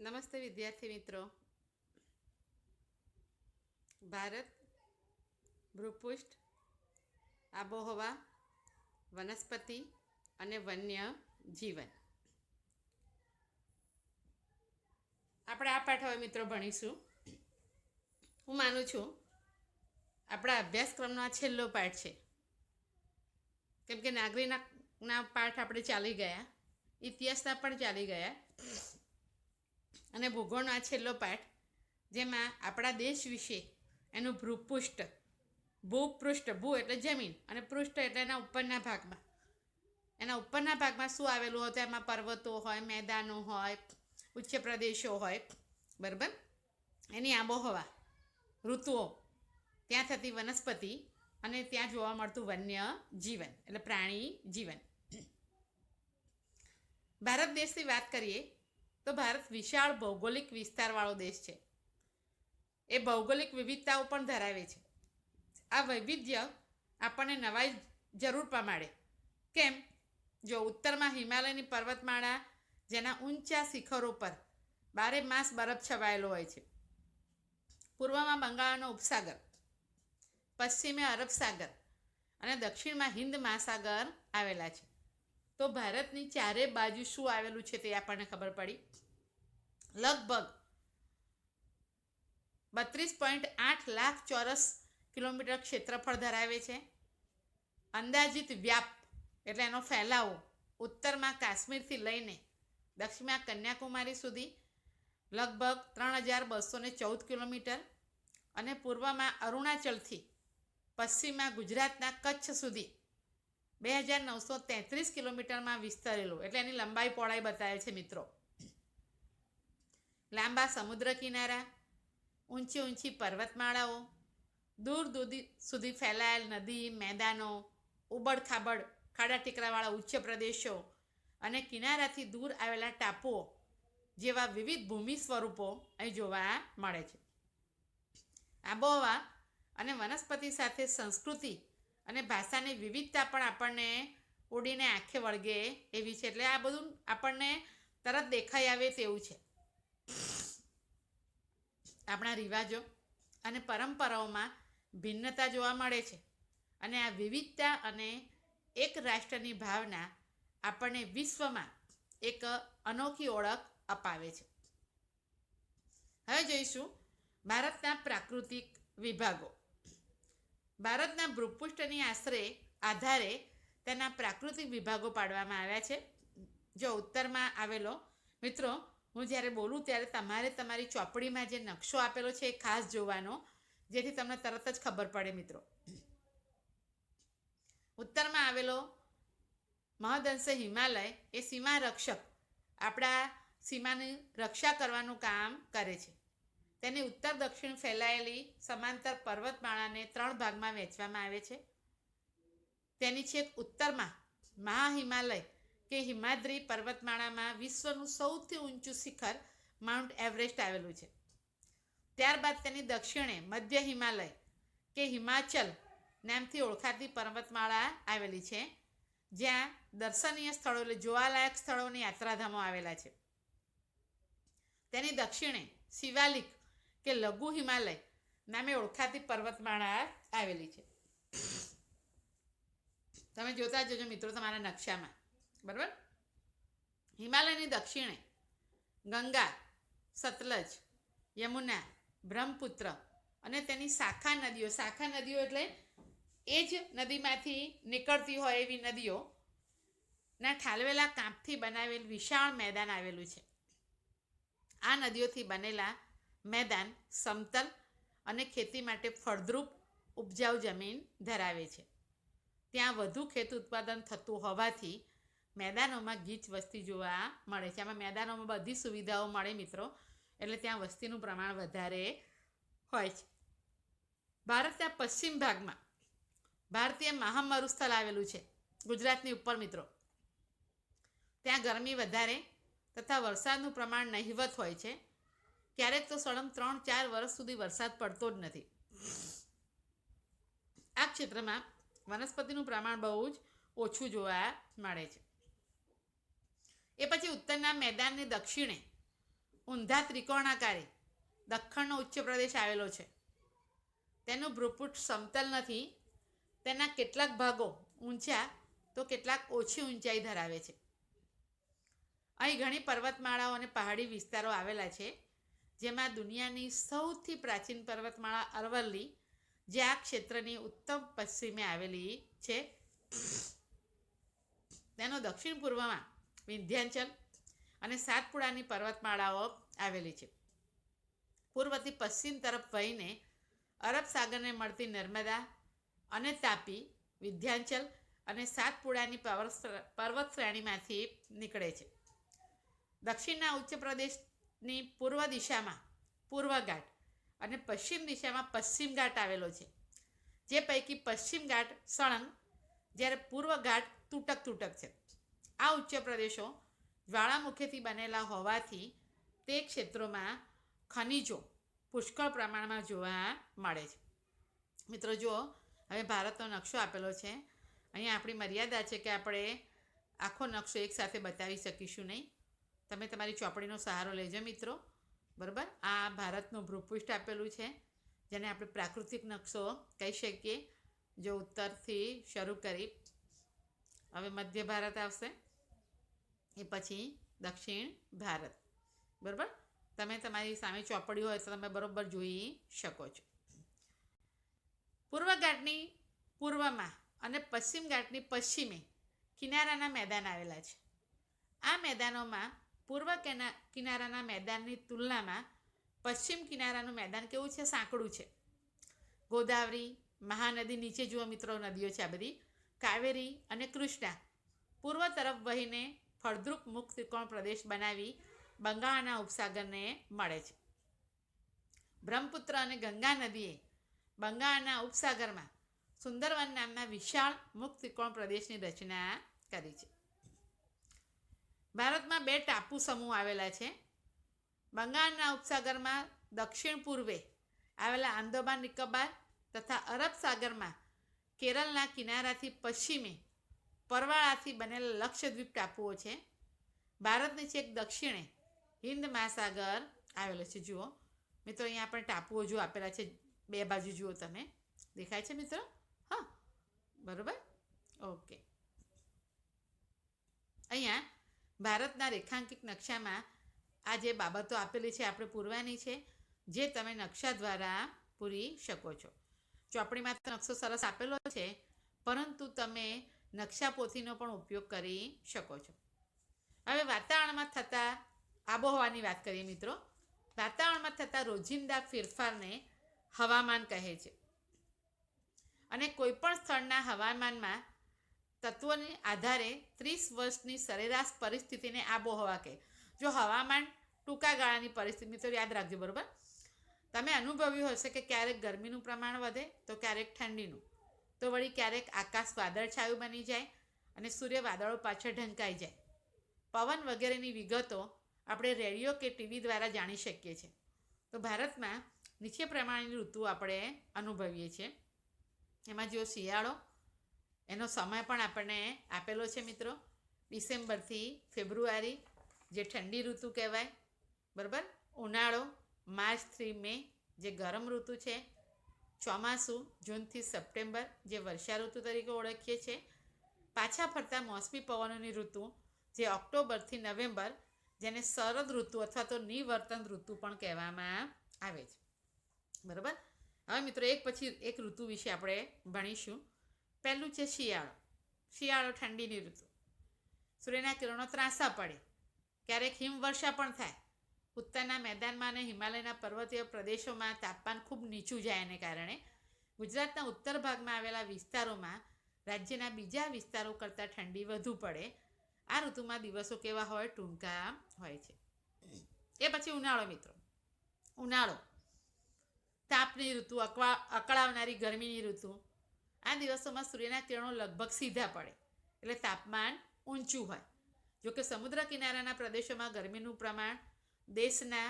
નમસ્તે વિદ્યાર્થી મિત્રો. ભારત ભૂપૃષ્ઠ, આબોહવા, વનસ્પતિ અને વન્ય જીવન. આપણે આ પાઠ હવે મિત્રો ભણીશું. હું માનું છું આપણા અભ્યાસક્રમનો આ છેલ્લો પાઠ છે, કેમ કે નાગરિકના પાઠ આપણે ચાલી ગયા, ઇતિહાસના પણ ચાલી ગયા અને ભૂગોળનો આ છેલ્લો પાઠ, જેમાં આપણા દેશ વિશે એનું ભૂપૃષ્ઠ, ભૂ એટલે જમીન અને પૃષ્ઠ એટલે એના ઉપરના ભાગમાં શું આવેલું હોય, તો એમાં પર્વતો હોય, મેદાનો હોય, ઉચ્ચ પ્રદેશો હોય, બરાબર, એની આબોહવા, ઋતુઓ, ત્યાં થતી વનસ્પતિ અને ત્યાં જોવા મળતું વન્ય જીવન એટલે પ્રાણી જીવન. ભારત દેશની વાત કરીએ તો ભારત વિશાળ ભૌગોલિક વિસ્તારવાળો દેશ છે. એ ભૌગોલિક વિવિધતાઓ પણ ધરાવે છે. આ વૈવિધ્ય આપણને નવાઈ જરૂર પમાડે. કેમ? જો ઉત્તરમાં હિમાલયની પર્વતમાળા, જેના ઊંચા શિખરો પર 12 માસ બરફ છવાયેલો હોય છે. પૂર્વમાં બંગાળનો ઉપસાગર, પશ્ચિમે અરબ સાગર અને દક્ષિણમાં હિન્દ મહાસાગર આવેલા છે. તો ભારતની ચારે બાજુ શું આવેલું છે તે આપણને ખબર પડી. લગભગ 32.8 લાખ ચોરસ કિલોમીટર ક્ષેત્રફળ ધરાવે છે. અંદાજિત વ્યાપ એટલે એનો ફેલાવો ઉત્તરમાં કાશ્મીરથી લઈને દક્ષિણમાં કન્યાકુમારી સુધી લગભગ 3214 કિલોમીટર અને પૂર્વમાં અરુણાચલથી પશ્ચિમમાં ગુજરાતના કચ્છ સુધી 2933 કિલોમીટરમાં વિસ્તરેલું, એટલે એની લંબાઈ પહોળાઈ બતાવે છે મિત્રો. લાંબા સમુદ્ર કિનારા, ઊંચી ઊંચી પર્વતમાળાઓ, દૂર દૂર સુધી ફેલાયેલ નદી, મેદાનો, ઉબડ-ખાબડ ખાડા ટેકરાવાળા ઉચ્ચ પ્રદેશો અને કિનારાથી દૂર આવેલા ટાપુઓ જેવા વિવિધ ભૂમિ સ્વરૂપો અહીં જોવા મળે છે. આબોહવા અને વનસ્પતિ સાથે સંસ્કૃતિ અને ભાષાની વિવિધતા પણ આપણને ઉડીને આંખે વળગે એવી છે. એટલે આ બધું આપણને તરત દેખાઈ આવે તેવું છે. આપણા રિવાજો અને પરંપરાઓમાં ભિન્નતા જોવા મળે છે અને આ વિવિધતા અને એક રાષ્ટ્રની ભાવના આપણને વિશ્વમાં એક અનોખી ઓળખ અપાવે છે. હવે જોઈશું ભારતના પ્રાકૃતિક વિભાગો. ભારતના ભૂપૃષ્ઠની આધારે તેના પ્રાકૃતિક વિભાગો પાડવામાં આવ્યા છે. જો ઉત્તરમાં આવેલો, મિત્રો હું જ્યારે બોલું ત્યારે તમારે તમારી ચોપડીમાં જે નકશો આપેલો છે એ ખાસ જોવાનો, જેથી તમને તરત જ ખબર પડે મિત્રો. ઉત્તરમાં આવેલો મહદઅંશે હિમાલય એ સીમા રક્ષક, આપણા સીમાની રક્ષા કરવાનું કામ કરે છે. તેની ઉત્તર દક્ષિણ ફેલાયેલી સમાંતર પર્વતમાળાને 3 ભાગમાં વહેંચવામાં આવે છે. તેની છેક ઉત્તરમાં મહાહિમાલય કે હિમાદ્રી પર્વતમાળામાં વિશ્વનું સૌથી ઊંચું શિખર માઉન્ટ એવરેસ્ટ આવેલું છે. ત્યારબાદ તેની દક્ષિણે મધ્ય હિમાલય કે હિમાચલ નામથી ઓળખાતી પર્વતમાળા આવેલી છે, જ્યાં દર્શનીય સ્થળો એટલે જોવાલાયક સ્થળોની યાત્રાધામો આવેલા છે. તેની દક્ષિણે શિવાલિક કે લઘુ હિમાલય નામે ઓળખાતી પર્વતમાળા આવેલી છે. તમે જોતા જજો મિત્રો તમારા નકશામાં, બરાબર. હિમાલયની દક્ષિણે ગંગા, સતલજ, યમુના, બ્રહ્મપુત્ર અને તેની શાખા નદીઓ એટલે એ જ નદીમાંથી નીકળતી હોય એવી નદીઓના ઠાલવેલા કાંપથી બનાવેલ વિશાળ મેદાન આવેલું છે. આ નદીઓથી બનેલા મેદાન સમતલ અને ખેતી માટે ફળદ્રુપ ઉપજાઉ જમીન ધરાવે છે. ત્યાં વધુ ખેત ઉત્પાદન થતું હોવાથી મેદાનોમાં ગીચ વસ્તી જોવા મળે છે. આમાં મેદાનોમાં બધી સુવિધાઓ મળે મિત્રો, એટલે ત્યાં વસ્તીનું પ્રમાણ વધારે હોય છે. ભારતના પશ્ચિમ ભાગમાં ભારતીય મહામરુસ્થળ આવેલું છે, ગુજરાતની ઉપર મિત્રો. ત્યાં ગરમી વધારે તથા વરસાદનું પ્રમાણ નહિવત હોય છે. ક્યારેક તો સળંગ 3-4 વર્ષ સુધી વરસાદ પડતો જ નથી. આ ક્ષેત્રમાં વનસ્પતિનું પ્રમાણ બહુ જ ઓછું જોવા મળે છે. એ પછી ઉત્તરના મેદાનની દક્ષિણે ઊંધા ત્રિકોણાકારે દખ્ખણનો ઉચ્ચ પ્રદેશ આવેલો છે. તેનું ભ્રુપુટ સમતલ નથી. તેના કેટલાક ભાગો ઊંચા તો કેટલાક ઓછી ઊંચાઈ ધરાવે છે. અહીં ઘણી પર્વતમાળાઓ અને પહાડી વિસ્તારો આવેલા છે, જેમાં દુનિયાની સૌથી પ્રાચીન પર્વતમાળા અરવલ્લી, જે આ ક્ષેત્રની ઉત્તમ પશ્ચિમે આવેલી છે, તેનો દક્ષિણ પૂર્વમાં વિંધ્યાચલ અને સાતપુડાની પર્વતમાળાઓ આવેલી છે. પૂર્વથી પશ્ચિમ તરફ વહીને અરબ સાગરને મળતી નર્મદા અને તાપી, વિંધ્યાચલ અને સાતપુડાની પર્વત શ્રેણીમાંથી નીકળે છે. દક્ષિણના ઉચ્ચ પ્રદેશની પૂર્વ દિશામાં પૂર્વ ઘાટ અને પશ્ચિમ દિશામાં પશ્ચિમ ઘાટ આવેલો છે, જે પૈકી પશ્ચિમ ઘાટ સળંગ જ્યારે પૂર્વ ઘાટ તૂટક છે. આ ઉચ્ચ પ્રદેશો જ્વાળામુખીથી બનેલા હોવાથી તે ક્ષેત્રોમાં ખનિજો પુષ્કળ પ્રમાણમાં જોવા મળે છે. મિત્રો જુઓ, હવે ભારતનો નકશો આપેલો છે. અહીંયા આપણી મર્યાદા છે કે આપણે આખો નકશો એકસાથે બતાવી શકીશું નહીં. તમે તમારી ચોપડીનો સહારો લેજો મિત્રો. બરાબર, આ ભારતનું ભૂપૃષ્ઠ આપેલું છે, જેને આપણે પ્રાકૃતિક નકશો કહી શકીએ. જો ઉત્તરથી શરૂ કરી હવે મધ્ય ભારત આવશે, એ પછી દક્ષિણ ભારત. બરાબર, તમે તમારી સામે ચોપડી હોય તો તમે બરાબર જોઈ શકો છો. પૂર્વ ઘાટની પૂર્વમાં અને પશ્ચિમ ઘાટની પશ્ચિમે કિનારાના મેદાન આવેલા છે. આ મેદાનોમાં પૂર્વ કિનારાના મેદાનની તુલનામાં પશ્ચિમ કિનારાનું મેદાન કેવું છે? સાંકડું છે. ગોદાવરી, મહાનદી, નીચે જુઓ મિત્રો નદીઓ છે આ બધી, કાવેરી અને કૃષ્ણા પૂર્વ તરફ વહીને ફળદ્રુપ મુક્ત ત્રિકોણ પ્રદેશ બનાવી બંગાળના ઉપસાગરને મળે છે. બ્રહ્મપુત્ર અને ગંગા નદીએ બંગાળના ઉપસાગરમાં સુંદરવન નામના વિશાળ મુક્ત ત્રિકોણ પ્રદેશની રચના કરી છે. ભારતમાં 2 ટાપુ સમૂહ આવેલા છે. બંગાળના ઉપસાગરમાં દક્ષિણ પૂર્વે આવેલા આંદોમાન નિકોબાર તથા અરબ સાગરમાં કેરળના કિનારાથી પશ્ચિમે પરવાળાથી બનેલા લક્ષદ્વીપ ટાપુઓ છે. ભારતની છેક દક્ષિણે હિન્દ મહાસાગર આવેલો છે. જુઓ મિત્રો, અહીંયા આપણે ટાપુઓ જો આપેલા છે, 2 બાજુ જુઓ, તમે દેખાય છે મિત્રો? હા, બરાબર, ઓકે. અહીંયા ભારતના રેખાંકિત નકશામાં આ જે બાબતો આપેલી છે આપણે પૂરવાની છે, જે તમે નકશા દ્વારા પૂરી શકો છો. ચોપડીમાં તો નકશો સરસ આપેલો છે, પરંતુ તમે નકશા પોથીનો પણ ઉપયોગ કરી શકો છો. હવે વાતાવરણમાં થતા આબોહવાની વાત કરીએ મિત્રો. વાતાવરણમાં થતા રોજિંદા ફેરફારને હવામાન કહે છે, અને કોઈપણ સ્થળના હવામાનમાં તત્વોને આધારે 30 વર્ષની સરેરાશ પરિસ્થિતિને આબોહવા કહે. જો હવામાન ટૂંકા ગાળાની પરિસ્થિતિ, મિત્રો યાદ રાખજો, બરાબર. તમે અનુભવ્યું હશે કે ક્યારેક ગરમીનું પ્રમાણ વધે તો ક્યારેક ઠંડીનું, તો વળી ક્યારેક આકાશ વાદળછાયું બની જાય અને સૂર્ય વાદળો પાછળ ઢંકાઈ જાય. પવન વગેરેની વિગતો આપણે રેડિયો કે ટીવી દ્વારા જાણી શકીએ છીએ. તો ભારતમાં નીચે પ્રમાણેની ઋતુ આપણે અનુભવીએ છીએ. એમાં જો શિયાળો, એનો સમય પણ આપણને આપેલો છે મિત્રો, ડિસેમ્બરથી ફેબ્રુઆરી, જે ઠંડી ઋતુ કહેવાય, બરાબર. ઉનાળો માર્ચથી મે, જે ગરમ ઋતુ છે. ચોમાસું જૂનથી સપ્ટેમ્બર, જે વર્ષા ઋતુ તરીકે ઓળખીએ છીએ. પાછા ફરતા મોસમી પવનોની ઋતુ, જે ઓક્ટોબરથી નવેમ્બર, જેને શરદ ઋતુ અથવા તો નિવર્તન ઋતુ પણ કહેવામાં આવે છે. બરાબર. હવે મિત્રો એક પછી એક ઋતુ વિશે આપણે ભણીશું. પહેલું છે શિયાળો. શિયાળો ઠંડીની ઋતુ. સૂર્યના કિરણો ત્રાંસા પડે, ક્યારેક હિમવર્ષા પણ થાય. ઉત્તરના મેદાનમાં અને હિમાલયના પર્વતીય પ્રદેશોમાં તાપમાન ખૂબ નીચું જાય, એને કારણે ગુજરાતના ઉત્તર ભાગમાં આવેલા વિસ્તારોમાં રાજ્યના બીજા વિસ્તારો કરતાં ઠંડી વધુ પડે. આ ઋતુમાં દિવસો કેવા હોય? ટૂંકા હોય છે. એ પછી ઉનાળો મિત્રો. ઉનાળો તાપની ઋતુ, અકળાવનારી ગરમીની ઋતુ. આ દિવસોમાં સૂર્યના કિરણો લગભગ સીધા પડે, એટલે તાપમાન ઊંચું હોય. જોકે સમુદ્ર કિનારાના પ્રદેશોમાં ગરમીનું પ્રમાણ દેશના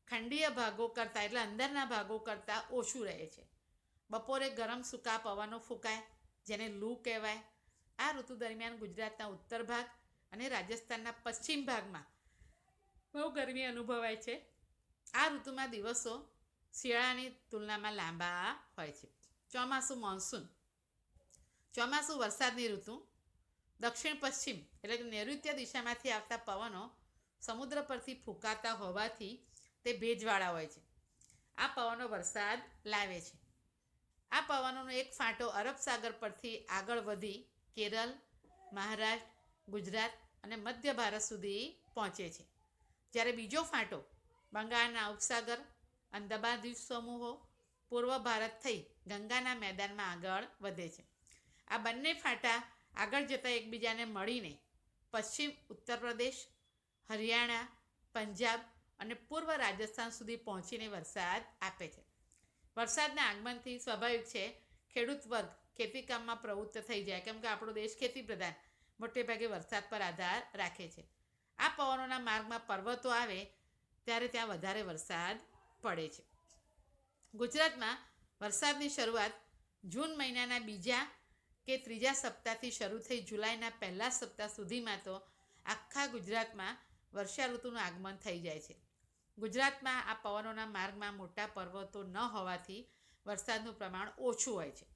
ખંડીય ભાગો કરતાં, એટલે અંદરના ભાગો કરતાં ઓછું રહે છે. બપોરે ગરમ સૂકા પવનો ફૂંકાય, જેને લૂ કહેવાય. આ ઋતુ દરમિયાન ગુજરાતના ઉત્તર ભાગ અને રાજસ્થાનના પશ્ચિમ ભાગમાં બહુ ગરમી અનુભવાય છે. આ ઋતુમાં દિવસો શિયાળાની તુલનામાં લાંબા હોય છે. ચોમાસું મોન્સૂન. ચોમાસું વરસાદની ઋતુ. દક્ષિણ પશ્ચિમ એટલે કે નૈઋત્ય દિશામાંથી આવતા પવનો સમુદ્ર પરથી ફૂંકાતા હોવાથી તે ભેજવાળા હોય છે. આ પવનો વરસાદ લાવે છે. આ પવનોનો એક ફાંટો અરબ સાગર પરથી આગળ વધી કેરળ, મહારાષ્ટ્ર, ગુજરાત અને મધ્ય ભારત સુધી પહોંચે છે. જ્યારે બીજો ફાંટો બંગાળના ઉપસાગર, અંદમાન દ્વીપ સમૂહો, પૂર્વ ભારત થઈ ગંગાના મેદાનમાં આગળ વધે છે. આ બંને ફાંટા આગળ જતાં એકબીજાને મળીને પશ્ચિમ ઉત્તર પ્રદેશ, હરિયાણા, પંજાબ અને પૂર્વ રાજસ્થાન સુધી પહોંચીને વરસાદ આપે છે. વરસાદના આગમનથી સ્વાભાવિક છે ખેડૂત વર્ગ ખેતીકામમાં પ્રવૃત્ત થઈ જાય, કેમ કે આપણો દેશ ખેતી પ્રધાન મોટે ભાગે વરસાદ પર આધાર રાખે છે. આ પવનોના માર્ગમાં પર્વતો આવે ત્યારે ત્યાં વધારે વરસાદ પડે છે. ગુજરાતમાં વરસાદની શરૂઆત જૂન મહિનાના બીજા કે ત્રીજા સપ્તાહથી શરૂ થઈ જુલાઈના પહેલા સપ્તાહ સુધીમાં તો આખા ગુજરાતમાં વર્ષા ઋતુનું આગમન થઈ જાય છે. ગુજરાતમાં આ પવનોના માર્ગમાં મોટા પર્વતો ન હોવાથી વરસાદનું પ્રમાણ ઓછું હોય છે.